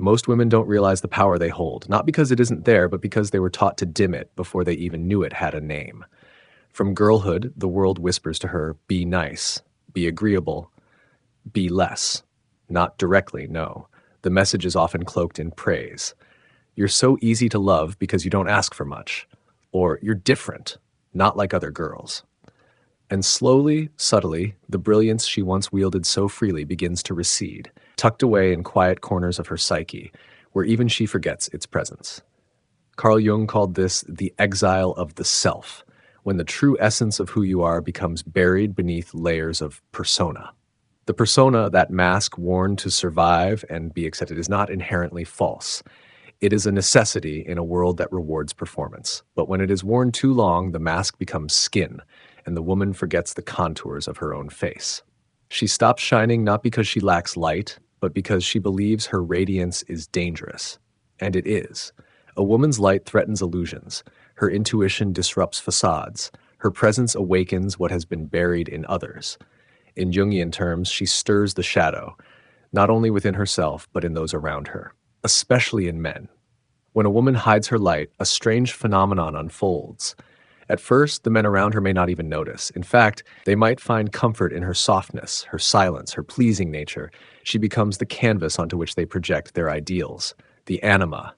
Most women don't realize the power they hold, not because it isn't there, but because they were taught to dim it before they even knew it had a name. From girlhood, the world whispers to her, be nice, be agreeable, be less. Not directly, no. The message is often cloaked in praise. You're so easy to love because you don't ask for much. Or you're different, not like other girls. And slowly, subtly, the brilliance she once wielded so freely begins to recede, tucked away in quiet corners of her psyche, where even she forgets its presence. Carl Jung called this the exile of the self, when the true essence of who you are becomes buried beneath layers of persona. The persona, that mask worn to survive and be accepted, is not inherently false. It is a necessity in a world that rewards performance. But when it is worn too long, the mask becomes skin, and the woman forgets the contours of her own face. She stops shining not because she lacks light, but because she believes her radiance is dangerous. And it is. A woman's light threatens illusions. Her intuition disrupts facades. Her presence awakens what has been buried in others. In Jungian terms, she stirs the shadow, not only within herself, but in those around her, especially in men. When a woman hides her light, a strange phenomenon unfolds. At first, the men around her may not even notice. In fact, they might find comfort in her softness, her silence, her pleasing nature. She becomes the canvas onto which they project their ideals, the anima,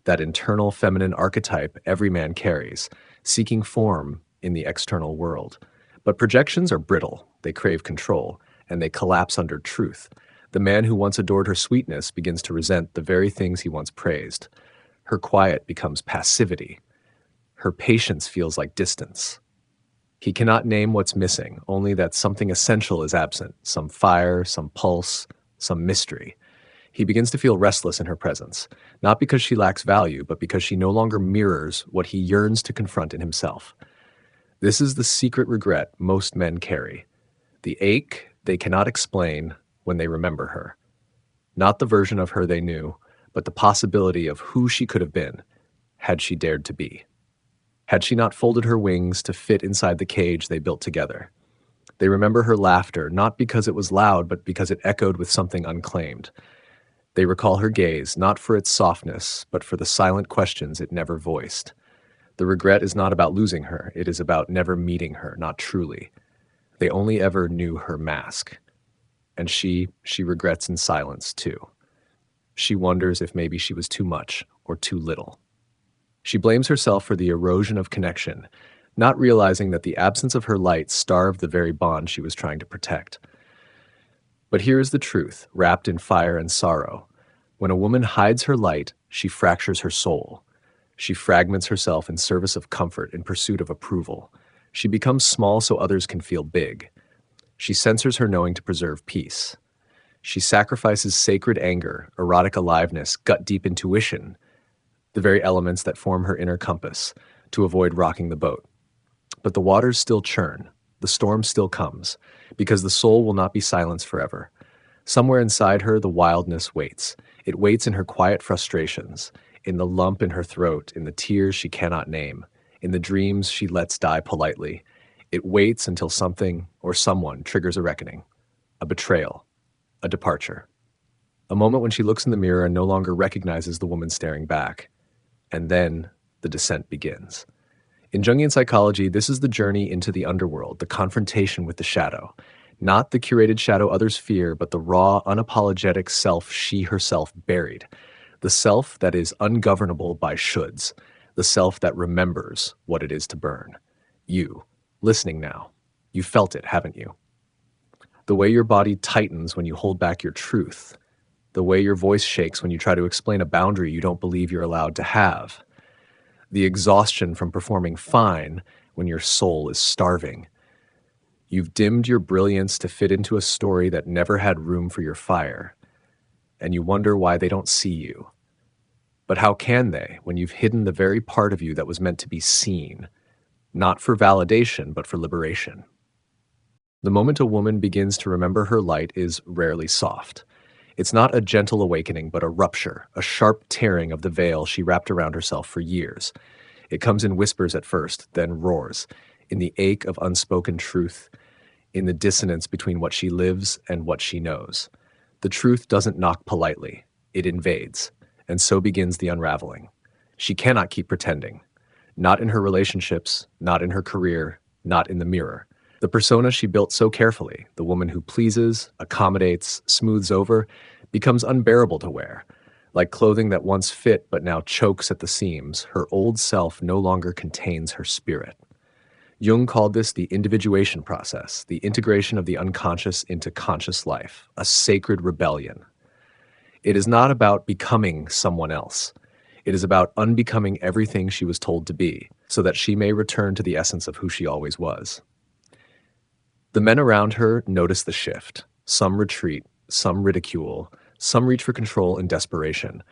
that internal feminine archetype every man carries, seeking form in the external world. But projections are brittle, they crave control, and they collapse under truth. The man who once adored her sweetness begins to resent the very things he once praised. Her quiet becomes passivity. Her patience feels like distance. He cannot name what's missing, only that something essential is absent, some fire, some pulse, some mystery. He begins to feel restless in her presence, not because she lacks value, but because she no longer mirrors what he yearns to confront in himself. This is the secret regret most men carry, the ache they cannot explain when they remember her. Not the version of her they knew, but the possibility of who she could have been, had she dared to be. Had she not folded her wings to fit inside the cage they built together. They remember her laughter, not because it was loud, but because it echoed with something unclaimed. They recall her gaze, not for its softness, but for the silent questions it never voiced. The regret is not about losing her, it is about never meeting her, not truly. They only ever knew her mask. And she regrets in silence, too. She wonders if maybe she was too much or too little. She blames herself for the erosion of connection, not realizing that the absence of her light starved the very bond she was trying to protect. But here is the truth, wrapped in fire and sorrow. When a woman hides her light, she fractures her soul. She fragments herself in service of comfort, in pursuit of approval. She becomes small so others can feel big. She censors her knowing to preserve peace. She sacrifices sacred anger, erotic aliveness, gut-deep intuition, the very elements that form her inner compass, to avoid rocking the boat. But the waters still churn, the storm still comes, because the soul will not be silenced forever. Somewhere inside her, the wildness waits. It waits in her quiet frustrations, in the lump in her throat, in the tears she cannot name, in the dreams she lets die politely. It waits until something or someone triggers a reckoning, a betrayal, a departure. A moment when she looks in the mirror and no longer recognizes the woman staring back. And then the descent begins. In Jungian psychology, this is the journey into the underworld, the confrontation with the shadow. Not the curated shadow others fear, but the raw, unapologetic self she herself buried. The self that is ungovernable by shoulds. The self that remembers what it is to burn. You, listening now. You felt it, haven't you? The way your body tightens when you hold back your truth. The way your voice shakes when you try to explain a boundary you don't believe you're allowed to have. The exhaustion from performing fine when your soul is starving. You've dimmed your brilliance to fit into a story that never had room for your fire, and you wonder why they don't see you. But how can they when you've hidden the very part of you that was meant to be seen, not for validation, but for liberation? The moment a woman begins to remember her light is rarely soft. It's not a gentle awakening, but a rupture, a sharp tearing of the veil she wrapped around herself for years. It comes in whispers at first, then roars, in the ache of unspoken truth, in the dissonance between what she lives and what she knows. The truth doesn't knock politely. It invades, and so begins the unraveling. She cannot keep pretending. Not in her relationships, not in her career, not in the mirror. The persona she built so carefully, the woman who pleases, accommodates, smooths over, becomes unbearable to wear. Like clothing that once fit but now chokes at the seams, her old self no longer contains her spirit. Jung called this the individuation process, the integration of the unconscious into conscious life, a sacred rebellion. It is not about becoming someone else. It is about unbecoming everything she was told to be, so that she may return to the essence of who she always was. The men around her notice the shift. Some retreat, some ridicule, some reach for control in desperation.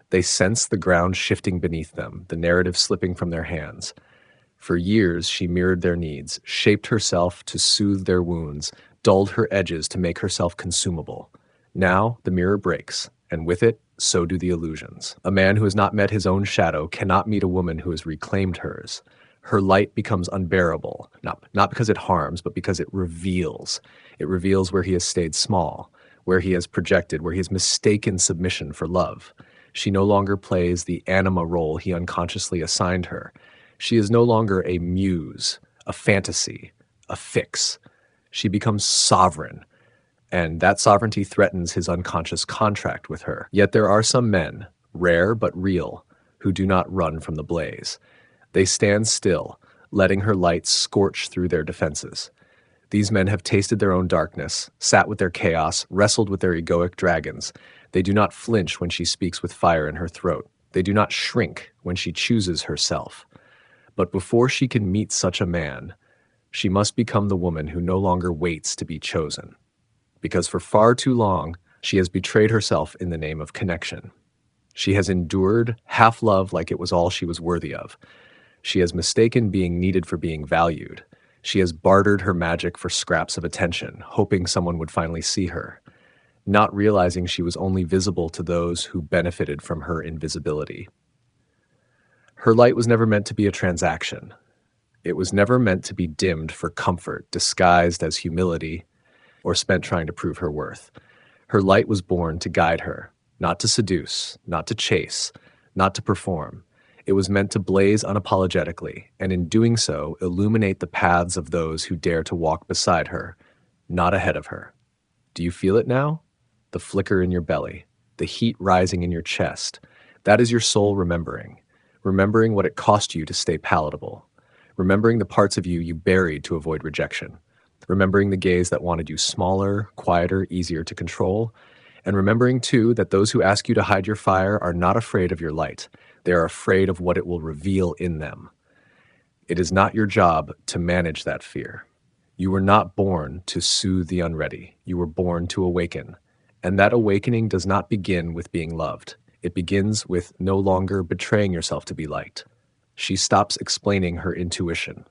They sense the ground shifting beneath them, the narrative slipping from their hands. For years, she mirrored their needs, shaped herself to soothe their wounds, dulled her edges to make herself consumable. Now, the mirror breaks, and with it, so do the illusions. A man who has not met his own shadow cannot meet a woman who has reclaimed hers. Her light becomes unbearable, not because it harms, but because it reveals. It reveals where he has stayed small, where he has projected, where he has mistaken submission for love. She no longer plays the anima role he unconsciously assigned her. She is no longer a muse, a fantasy, a fix. She becomes sovereign, and that sovereignty threatens his unconscious contract with her. Yet there are some men, rare but real, who do not run from the blaze. They stand still, letting her light scorch through their defenses. These men have tasted their own darkness, sat with their chaos, wrestled with their egoic dragons. They do not flinch when she speaks with fire in her throat. They do not shrink when she chooses herself. But before she can meet such a man, she must become the woman who no longer waits to be chosen. Because for far too long, she has betrayed herself in the name of connection. She has endured half-love like it was all she was worthy of. She has mistaken being needed for being valued. She has bartered her magic for scraps of attention, hoping someone would finally see her, not realizing she was only visible to those who benefited from her invisibility. Her light was never meant to be a transaction. It was never meant to be dimmed for comfort, disguised as humility, or spent trying to prove her worth. Her light was born to guide her, not to seduce, not to chase, not to perform. It was meant to blaze unapologetically, and in doing so, illuminate the paths of those who dare to walk beside her, not ahead of her. Do you feel it now? The flicker in your belly, the heat rising in your chest. That is your soul remembering what it cost you to stay palatable, remembering the parts of you you buried to avoid rejection, remembering the gaze that wanted you smaller, quieter, easier to control, and remembering, too, that those who ask you to hide your fire are not afraid of your light. They are afraid of what it will reveal in them. It is not your job to manage that fear. You were not born to soothe the unready. You were born to awaken. And that awakening does not begin with being loved. It begins with no longer betraying yourself to be liked. She stops explaining her intuition.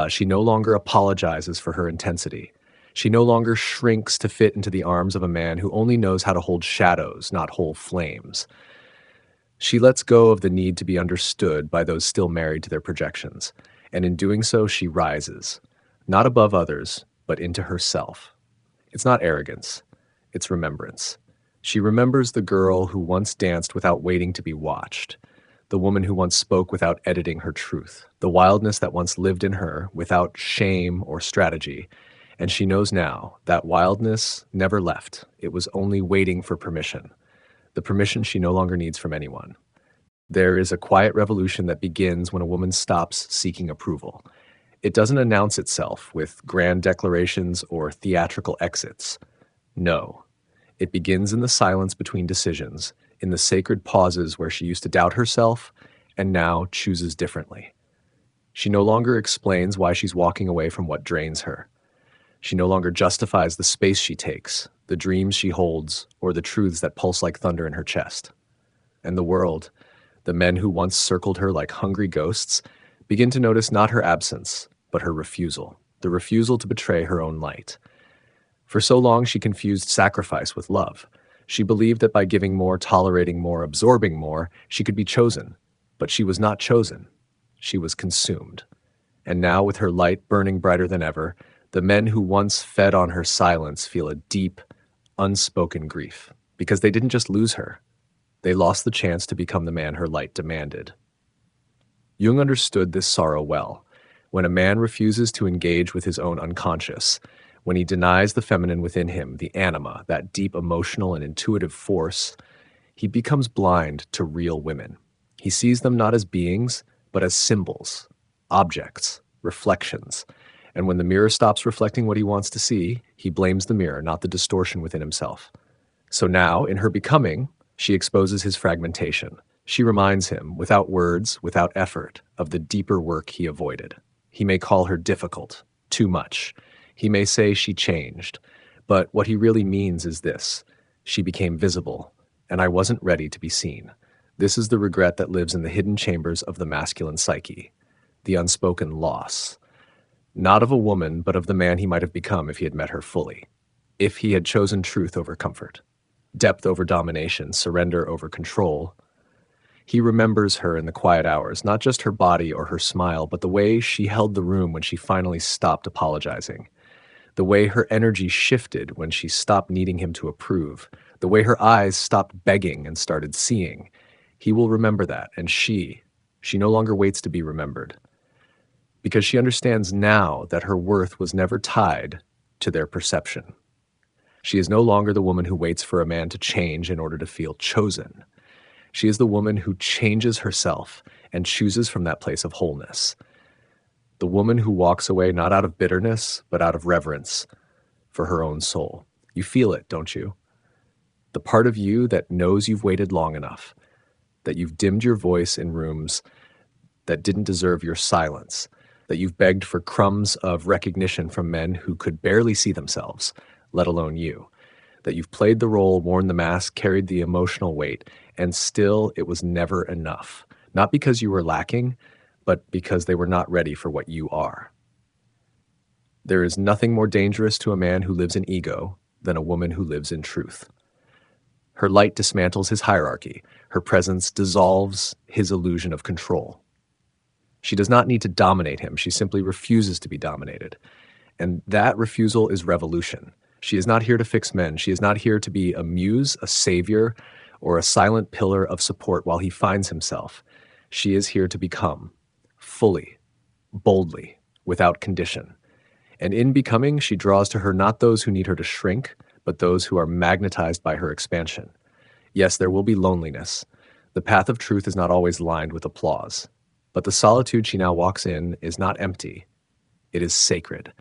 She no longer apologizes for her intensity. She no longer shrinks to fit into the arms of a man who only knows how to hold shadows, not whole flames. She lets go of the need to be understood by those still married to their projections, and in doing so, she rises, not above others, but into herself. It's not arrogance, it's remembrance. She remembers the girl who once danced without waiting to be watched, the woman who once spoke without editing her truth, the wildness that once lived in her without shame or strategy. And she knows now that wildness never left. It was only waiting for permission, the permission she no longer needs from anyone. There is a quiet revolution that begins when a woman stops seeking approval. It doesn't announce itself with grand declarations or theatrical exits. No. It begins in the silence between decisions, in the sacred pauses where she used to doubt herself and now chooses differently. She no longer explains why she's walking away from what drains her. She no longer justifies the space she takes, the dreams she holds, or the truths that pulse like thunder in her chest. And the world, the men who once circled her like hungry ghosts, begin to notice not her absence, but her refusal, the refusal to betray her own light. For so long, she confused sacrifice with love. She believed that by giving more, tolerating more, absorbing more, she could be chosen. But she was not chosen. She was consumed. And now, with her light burning brighter than ever, the men who once fed on her silence feel a deep, unspoken grief, because they didn't just lose her. They lost the chance to become the man her light demanded. Jung understood this sorrow well. When a man refuses to engage with his own unconscious, when he denies the feminine within him, the anima, that deep emotional and intuitive force, he becomes blind to real women. He sees them not as beings, but as symbols, objects, reflections. And when the mirror stops reflecting what he wants to see, he blames the mirror, not the distortion within himself. So now, in her becoming, she exposes his fragmentation. She reminds him, without words, without effort, of the deeper work he avoided. He may call her difficult, too much. He may say she changed. But what he really means is this: she became visible, and I wasn't ready to be seen. This is the regret that lives in the hidden chambers of the masculine psyche, the unspoken loss. Not of a woman, but of the man he might have become if he had met her fully. If he had chosen truth over comfort, depth over domination, surrender over control. He remembers her in the quiet hours, not just her body or her smile, but the way she held the room when she finally stopped apologizing. The way her energy shifted when she stopped needing him to approve. The way her eyes stopped begging and started seeing. He will remember that, and she no longer waits to be remembered. Because she understands now that her worth was never tied to their perception. She is no longer the woman who waits for a man to change in order to feel chosen. She is the woman who changes herself and chooses from that place of wholeness. The woman who walks away not out of bitterness, but out of reverence for her own soul. You feel it, don't you? The part of you that knows you've waited long enough, that you've dimmed your voice in rooms that didn't deserve your silence, that you've begged for crumbs of recognition from men who could barely see themselves, let alone you, that you've played the role, worn the mask, carried the emotional weight, and still it was never enough. Not because you were lacking, but because they were not ready for what you are. There is nothing more dangerous to a man who lives in ego than a woman who lives in truth. Her light dismantles his hierarchy. Her presence dissolves his illusion of control. She does not need to dominate him. She simply refuses to be dominated. And that refusal is revolution. She is not here to fix men. She is not here to be a muse, a savior, or a silent pillar of support while he finds himself. She is here to become, fully, boldly, without condition. And in becoming, she draws to her not those who need her to shrink, but those who are magnetized by her expansion. Yes, there will be loneliness. The path of truth is not always lined with applause. But the solitude she now walks in is not empty. It is sacred.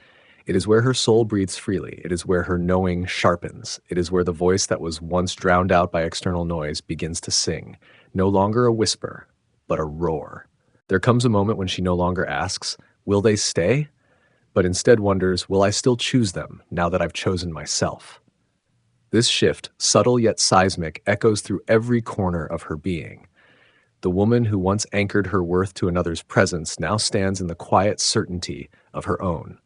It is where her soul breathes freely. It is where her knowing sharpens. It is where the voice that was once drowned out by external noise begins to sing, no longer a whisper, but a roar. There comes a moment when she no longer asks, will they stay? But instead wonders, will I still choose them now that I've chosen myself? This shift, subtle yet seismic, echoes through every corner of her being. The woman who once anchored her worth to another's presence now stands in the quiet certainty of her own.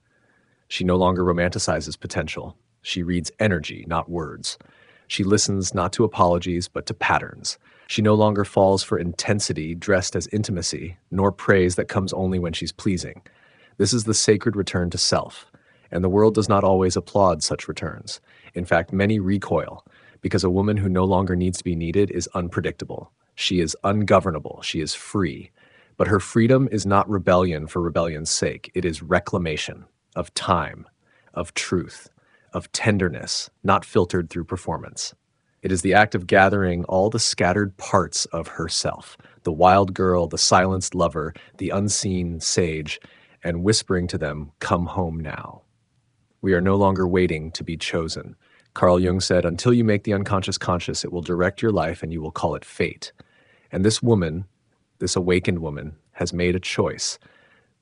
She no longer romanticizes potential. She reads energy, not words. She listens not to apologies, but to patterns. She no longer falls for intensity dressed as intimacy, nor praise that comes only when she's pleasing. This is the sacred return to self, and the world does not always applaud such returns. In fact, many recoil, because a woman who no longer needs to be needed is unpredictable. She is ungovernable. She is free. But her freedom is not rebellion for rebellion's sake. It is reclamation of time, of truth, of tenderness, not filtered through performance. It is the act of gathering all the scattered parts of herself, the wild girl, the silenced lover, the unseen sage, and whispering to them, come home now. We are no longer waiting to be chosen. Carl Jung said, until you make the unconscious conscious, it will direct your life and you will call it fate. And this woman, this awakened woman, has made a choice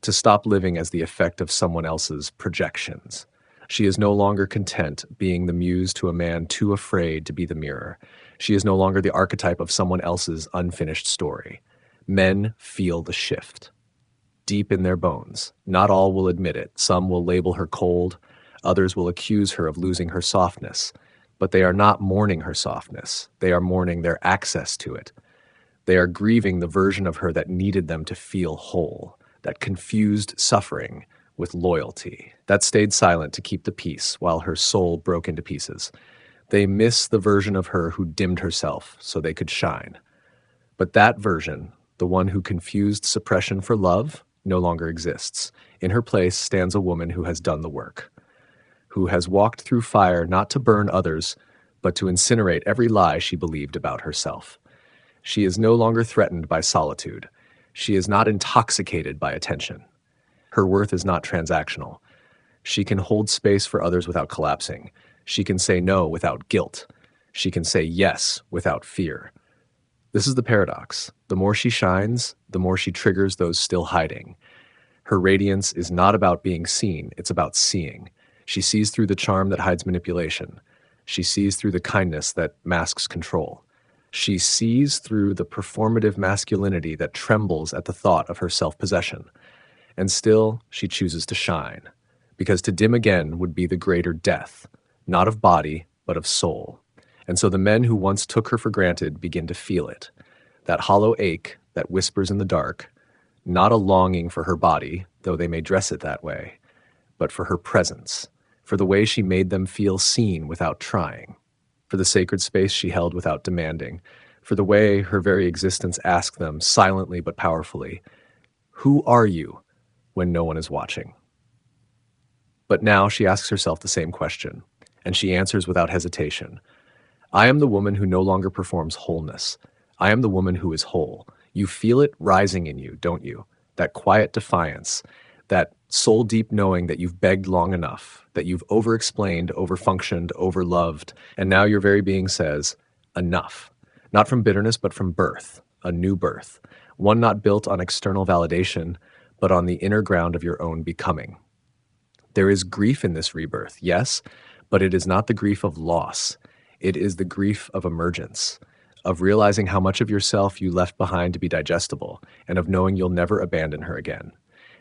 to stop living as the effect of someone else's projections. She is no longer content being the muse to a man too afraid to be the mirror. She is no longer the archetype of someone else's unfinished story. Men feel the shift, deep in their bones. Not all will admit it. Some will label her cold. Others will accuse her of losing her softness. But they are not mourning her softness. They are mourning their access to it. They are grieving the version of her that needed them to feel whole, that confused suffering with loyalty, that stayed silent to keep the peace while her soul broke into pieces. They miss the version of her who dimmed herself so they could shine. But that version, the one who confused suppression for love, no longer exists. In her place stands a woman who has done the work, who has walked through fire not to burn others, but to incinerate every lie she believed about herself. She is no longer threatened by solitude. She is not intoxicated by attention. Her worth is not transactional. She can hold space for others without collapsing. She can say no without guilt. She can say yes without fear. This is the paradox. The more she shines, the more she triggers those still hiding. Her radiance is not about being seen, it's about seeing. She sees through the charm that hides manipulation. She sees through the kindness that masks control. She sees through the performative masculinity that trembles at the thought of her self-possession. And still, she chooses to shine, because to dim again would be the greater death, not of body, but of soul. And so the men who once took her for granted begin to feel it, that hollow ache that whispers in the dark, not a longing for her body, though they may dress it that way, but for her presence, for the way she made them feel seen without trying, for the sacred space she held without demanding, for the way her very existence asked them, silently but powerfully, "Who are you?" when no one is watching. But now she asks herself the same question, and she answers without hesitation. I am the woman who no longer performs wholeness. I am the woman who is whole. You feel it rising in you, don't you? That quiet defiance, that soul-deep knowing that you've begged long enough, that you've over-explained, over-functioned, over-loved, and now your very being says, enough. Not from bitterness, but from birth, a new birth, one not built on external validation, but on the inner ground of your own becoming. There is grief in this rebirth, yes, but it is not the grief of loss. It is the grief of emergence, of realizing how much of yourself you left behind to be digestible, and of knowing you'll never abandon her again.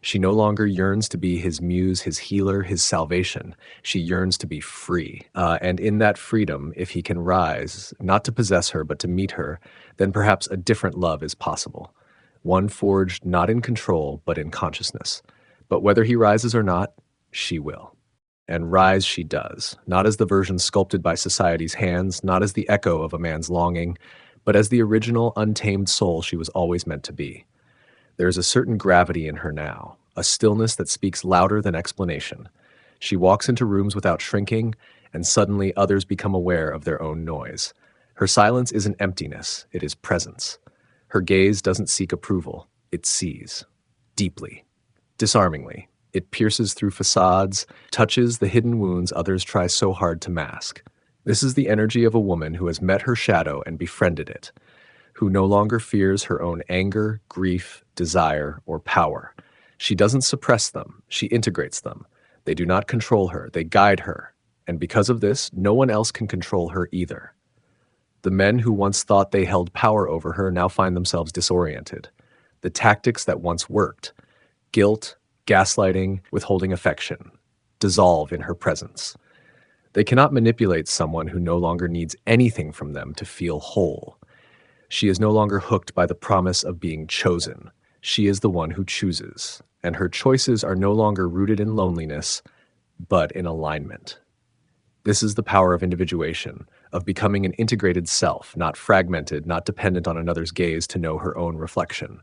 She no longer yearns to be his muse, his healer, his salvation. She yearns to be free. And in that freedom, if he can rise, not to possess her, but to meet her, then perhaps a different love is possible. One forged not in control, but in consciousness. But whether he rises or not, she will. And rise she does, not as the version sculpted by society's hands, not as the echo of a man's longing, but as the original untamed soul she was always meant to be. There is a certain gravity in her now, a stillness that speaks louder than explanation. She walks into rooms without shrinking, and suddenly others become aware of their own noise. Her silence isn't emptiness, it is presence. Her gaze doesn't seek approval, it sees. Deeply. Disarmingly. It pierces through facades, touches the hidden wounds others try so hard to mask. This is the energy of a woman who has met her shadow and befriended it, who no longer fears her own anger, grief, desire, or power. She doesn't suppress them, she integrates them. They do not control her, they guide her. And because of this, no one else can control her either. The men who once thought they held power over her now find themselves disoriented. The tactics that once worked, guilt, gaslighting, withholding affection, dissolve in her presence. They cannot manipulate someone who no longer needs anything from them to feel whole. She is no longer hooked by the promise of being chosen. She is the one who chooses, and her choices are no longer rooted in loneliness, but in alignment. This is the power of individuation, of becoming an integrated self, not fragmented, not dependent on another's gaze to know her own reflection.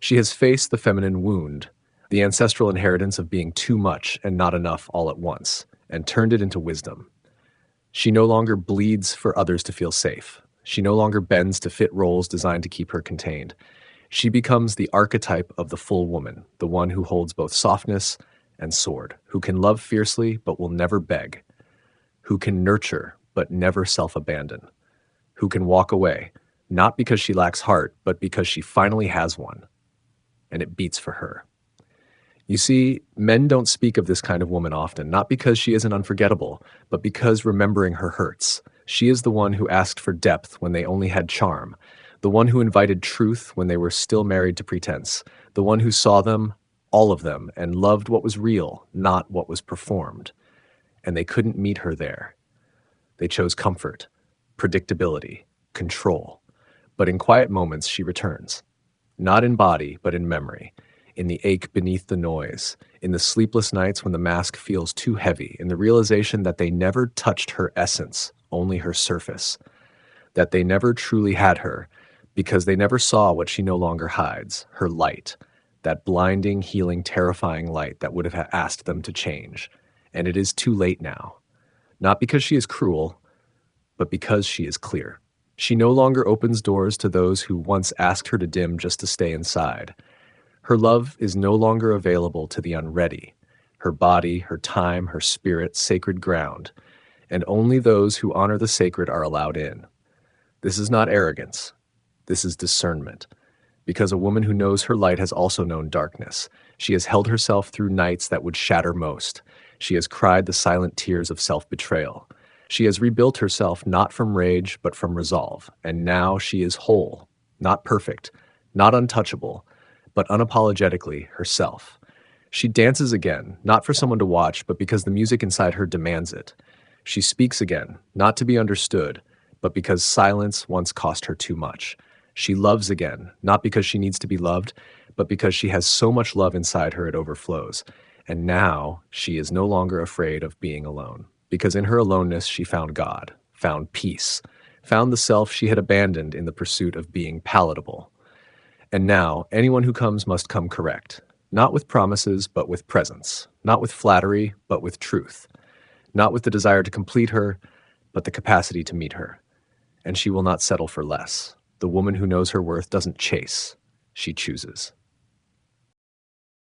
She has faced the feminine wound, the ancestral inheritance of being too much and not enough all at once, and turned it into wisdom. She no longer bleeds for others to feel safe. She no longer bends to fit roles designed to keep her contained. She becomes the archetype of the full woman, the one who holds both softness and sword, who can love fiercely but will never beg, who can nurture but never self-abandon, who can walk away, not because she lacks heart, but because she finally has one, and it beats for her. You see, men don't speak of this kind of woman often, not because she isn't unforgettable, but because remembering her hurts. She is the one who asked for depth when they only had charm, the one who invited truth when they were still married to pretense, the one who saw them, all of them, and loved what was real, not what was performed. And they couldn't meet her there. They chose comfort, predictability, control. But in quiet moments, she returns. Not in body, but in memory. In the ache beneath the noise, in the sleepless nights when the mask feels too heavy, in the realization that they never touched her essence only her surface, that they never truly had her because they never saw what she no longer hides, her light, that blinding, healing, terrifying light that would have asked them to change. And it is too late now, not because she is cruel, but because she is clear. She no longer opens doors to those who once asked her to dim just to stay inside. Her love is no longer available to the unready. Her body, her time, her spirit, sacred ground, and only those who honor the sacred are allowed in. This is not arrogance. This is discernment. Because a woman who knows her light has also known darkness. She has held herself through nights that would shatter most. She has cried the silent tears of self-betrayal. She has rebuilt herself not from rage, but from resolve. And now she is whole, not perfect, not untouchable, but unapologetically herself. She dances again, not for someone to watch, but because the music inside her demands it. She speaks again, not to be understood, but because silence once cost her too much. She loves again, not because she needs to be loved, but because she has so much love inside her it overflows. And now she is no longer afraid of being alone, because in her aloneness she found God, found peace, found the self she had abandoned in the pursuit of being palatable. And now anyone who comes must come correct, not with promises, but with presence, not with flattery, but with truth, not with the desire to complete her, but the capacity to meet her. And she will not settle for less. The woman who knows her worth doesn't chase, she chooses.